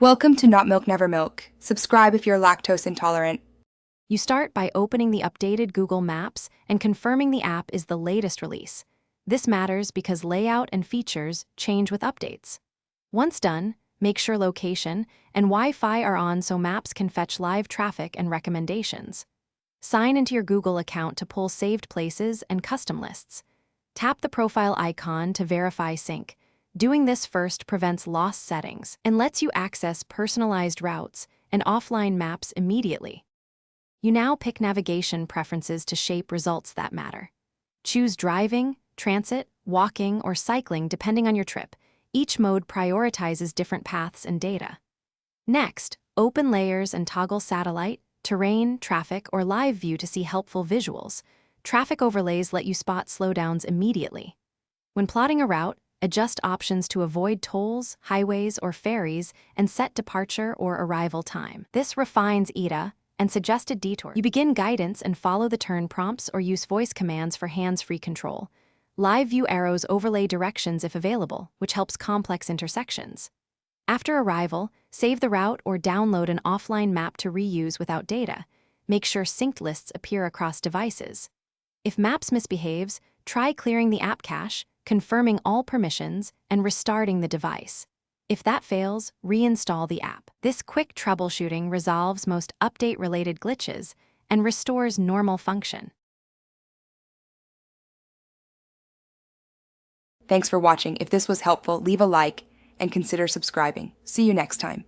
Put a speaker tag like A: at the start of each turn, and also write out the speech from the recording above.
A: Welcome to Not Milk Never Milk. Subscribe if you're lactose intolerant.
B: You start by opening the updated Google Maps and confirming the app is the latest release. This matters because layout and features change with updates. Once done, make sure location and Wi-Fi are on so Maps can fetch live traffic and recommendations. Sign into your Google account to pull saved places and custom lists. Tap the profile icon to verify sync. Doing this first prevents lost settings and lets you access personalized routes and offline maps immediately. You now pick navigation preferences to shape results that matter. Choose driving, transit, walking, or cycling depending on your trip. Each mode prioritizes different paths and data. Next, open layers and toggle satellite, terrain, traffic, or live view to see helpful visuals. Traffic overlays let you spot slowdowns immediately. When plotting a route, adjust options to avoid tolls, highways, or ferries, and set departure or arrival time. This refines ETA and suggested detours. You begin guidance and follow the turn prompts or use voice commands for hands-free control. Live view arrows overlay directions if available, which helps complex intersections. After arrival, save the route or download an offline map to reuse without data. Make sure synced lists appear across devices. If Maps misbehaves, try clearing the app cache, confirming all permissions, and restarting the device. If that fails, reinstall the app. This quick troubleshooting resolves most update-related glitches and restores normal function.
A: Thanks for watching. If this was helpful, leave a like and consider subscribing. See you next time.